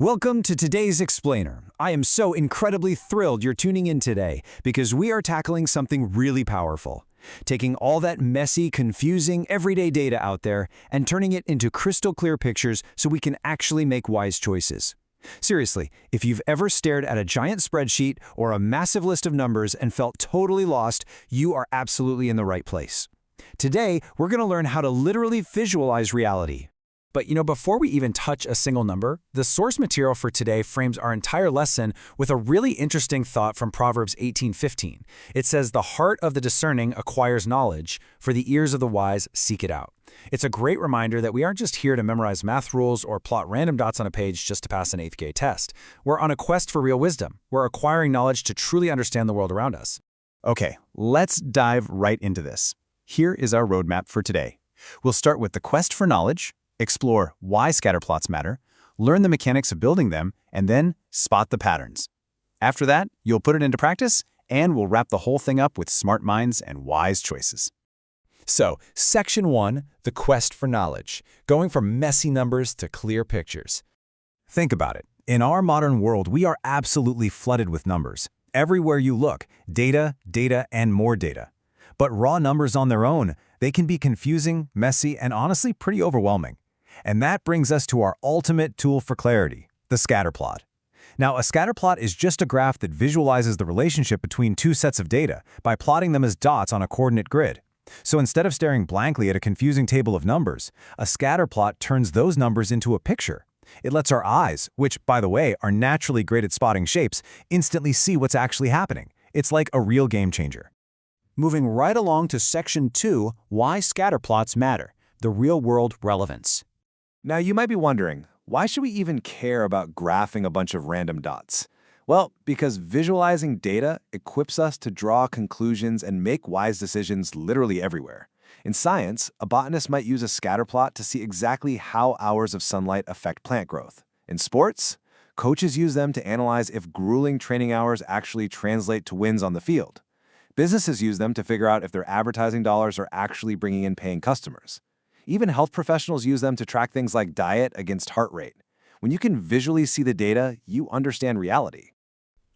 Welcome to today's Explainer. I am so incredibly thrilled you're tuning in today because we are tackling something really powerful. Taking all that messy, confusing, everyday data out there and turning it into crystal clear pictures so we can actually make wise choices. Seriously, if you've ever stared at a giant spreadsheet or a massive list of numbers and felt totally lost, you are absolutely in the right place. Today, we're going to learn how to literally visualize reality. But before we even touch a single number, the source material for today frames our entire lesson with a really interesting thought from Proverbs 18:15. It says, "The heart of the discerning acquires knowledge, for the ears of the wise seek it out." It's a great reminder that we aren't just here to memorize math rules or plot random dots on a page just to pass an 8th grade test. We're on a quest for real wisdom. We're acquiring knowledge to truly understand the world around us. Okay, let's dive right into this. Here is our roadmap for today. We'll start with the quest for knowledge, explore why scatterplots matter, learn the mechanics of building them, and then spot the patterns. After that, you'll put it into practice, and we'll wrap the whole thing up with smart minds and wise choices. So, Section 1, the quest for knowledge, going from messy numbers to clear pictures. Think about it. In our modern world, we are absolutely flooded with numbers. Everywhere you look, data, data, and more data. But raw numbers on their own, they can be confusing, messy, and honestly pretty overwhelming. And that brings us to our ultimate tool for clarity, the scatterplot. Now, a scatterplot is just a graph that visualizes the relationship between two sets of data by plotting them as dots on a coordinate grid. So instead of staring blankly at a confusing table of numbers, a scatterplot turns those numbers into a picture. It lets our eyes, which, by the way, are naturally great at spotting shapes, instantly see what's actually happening. It's like a real game changer. Moving right along to Section 2, why scatterplots matter, the real-world relevance. Now, you might be wondering, why should we even care about graphing a bunch of random dots? Well, because visualizing data equips us to draw conclusions and make wise decisions literally everywhere. In science, a botanist might use a scatterplot to see exactly how hours of sunlight affect plant growth. In sports, coaches use them to analyze if grueling training hours actually translate to wins on the field. Businesses use them to figure out if their advertising dollars are actually bringing in paying customers. Even health professionals use them to track things like diet against heart rate. When you can visually see the data, you understand reality.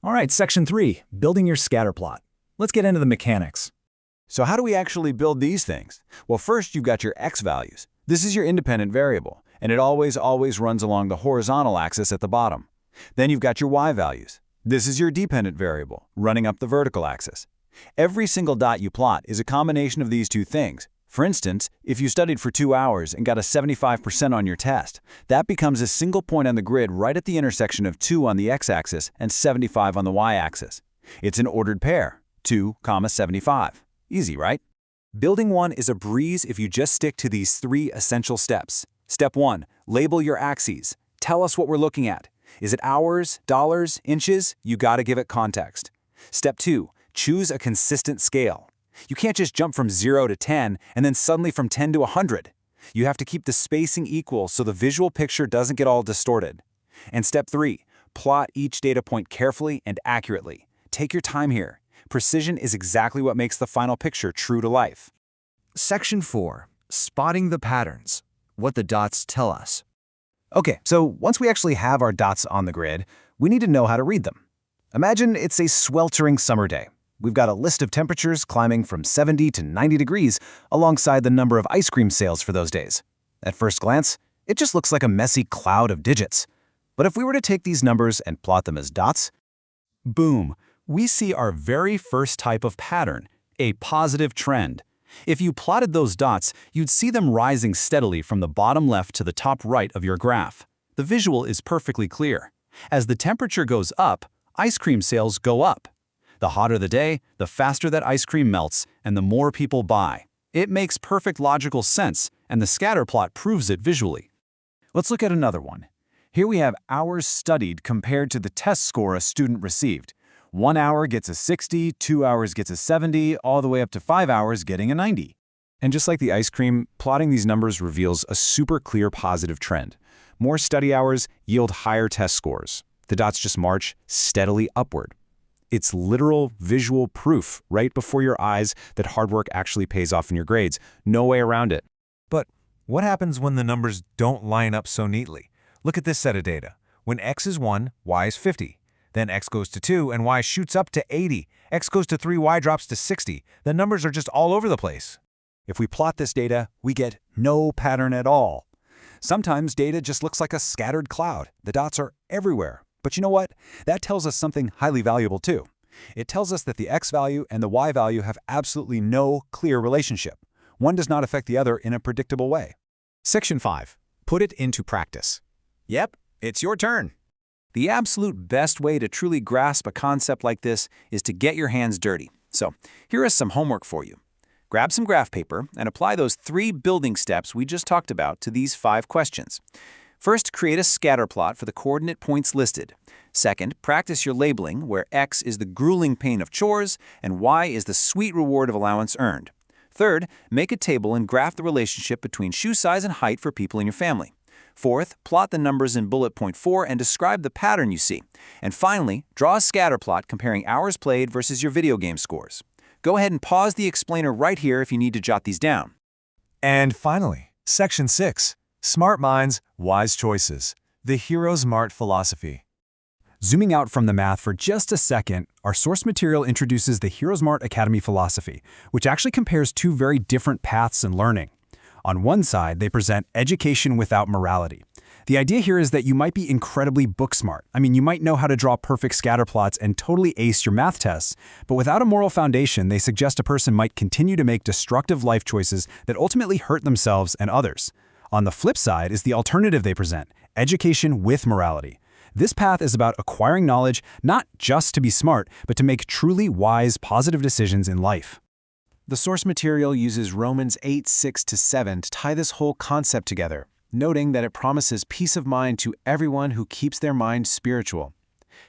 All right, Section 3, building your scatterplot. Let's get into the mechanics. So how do we actually build these things? Well, first you've got your x values. This is your independent variable, and it always runs along the horizontal axis at the bottom. Then you've got your y values. This is your dependent variable, running up the vertical axis. Every single dot you plot is a combination of these two things. For instance, if you studied for 2 hours and got a 75% on your test, that becomes a single point on the grid right at the intersection of 2 on the x-axis and 75 on the y-axis. It's an ordered pair, 2, 75. Easy, right? Building one is a breeze if you just stick to these 3 essential steps. Step 1, label your axes. Tell us what we're looking at. Is it hours, dollars, inches? You gotta give it context. Step 2, choose a consistent scale. You can't just jump from 0 to 10 and then suddenly from 10 to 100. You have to keep the spacing equal so the visual picture doesn't get all distorted. And step 3, plot each data point carefully and accurately. Take your time here. Precision is exactly what makes the final picture true to life. Section 4, spotting the patterns, what the dots tell us. Okay, so once we actually have our dots on the grid, we need to know how to read them. Imagine it's a sweltering summer day. We've got a list of temperatures climbing from 70 to 90 degrees alongside the number of ice cream sales for those days. At first glance, it just looks like a messy cloud of digits. But if we were to take these numbers and plot them as dots, boom, we see our very first type of pattern, a positive trend. If you plotted those dots, you'd see them rising steadily from the bottom left to the top right of your graph. The visual is perfectly clear. As the temperature goes up, ice cream sales go up. The hotter the day, the faster that ice cream melts, and the more people buy. It makes perfect logical sense, and the scatterplot proves it visually. Let's look at another one. Here we have hours studied compared to the test score a student received. 1 hour gets a 60, 2 hours gets a 70, all the way up to 5 hours getting a 90. And just like the ice cream, plotting these numbers reveals a super clear positive trend. More study hours yield higher test scores. The dots just march steadily upward. It's literal visual proof right before your eyes that hard work actually pays off in your grades. No way around it. But what happens when the numbers don't line up so neatly? Look at this set of data. When x is 1, y is 50. Then x goes to 2, and y shoots up to 80. X goes to 3, y drops to 60. The numbers are just all over the place. If we plot this data, we get no pattern at all. Sometimes data just looks like a scattered cloud. The dots are everywhere. But you know what? That tells us something highly valuable too. It tells us that the x value and the y value have absolutely no clear relationship. One does not affect the other in a predictable way. Section 5. Put it into practice. Yep, it's your turn. The absolute best way to truly grasp a concept like this is to get your hands dirty. So, here is some homework for you. Grab some graph paper and apply those 3 building steps we just talked about to these 5 questions. First, create a scatter plot for the coordinate points listed. Second, practice your labeling, where x is the grueling pain of chores and y is the sweet reward of allowance earned. Third, make a table and graph the relationship between shoe size and height for people in your family. Fourth, plot the numbers in bullet point 4 and describe the pattern you see. And finally, draw a scatter plot comparing hours played versus your video game scores. Go ahead and pause the explainer right here if you need to jot these down. And finally, Section 6. Smart Minds, Wise Choices. The Hero-Smart Philosophy. Zooming out from the math for just a second, our source material introduces the Heroesmartacademy philosophy, which actually compares 2 very different paths in learning. On one side, they present education without morality. The idea here is that you might be incredibly book smart. I mean, you might know how to draw perfect scatter plots and totally ace your math tests, but without a moral foundation, they suggest a person might continue to make destructive life choices that ultimately hurt themselves and others. On the flip side is the alternative they present, education with morality. This path is about acquiring knowledge not just to be smart, but to make truly wise, positive decisions in life. The source material uses Romans 8:6-7 to tie this whole concept together, noting that it promises peace of mind to everyone who keeps their mind spiritual.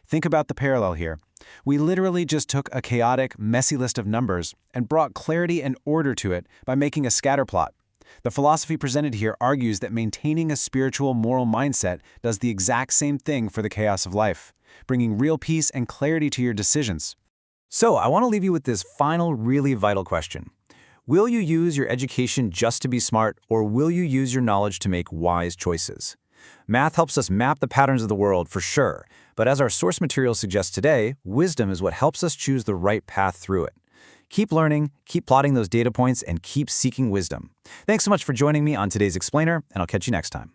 Think about the parallel here. We literally just took a chaotic, messy list of numbers and brought clarity and order to it by making a scatter plot. The philosophy presented here argues that maintaining a spiritual, moral mindset does the exact same thing for the chaos of life, bringing real peace and clarity to your decisions. So, I want to leave you with this final, really vital question. Will you use your education just to be smart, or will you use your knowledge to make wise choices? Math helps us map the patterns of the world, for sure, but as our source material suggests today, wisdom is what helps us choose the right path through it. Keep learning, keep plotting those data points, and keep seeking wisdom. Thanks so much for joining me on today's Explainer, and I'll catch you next time.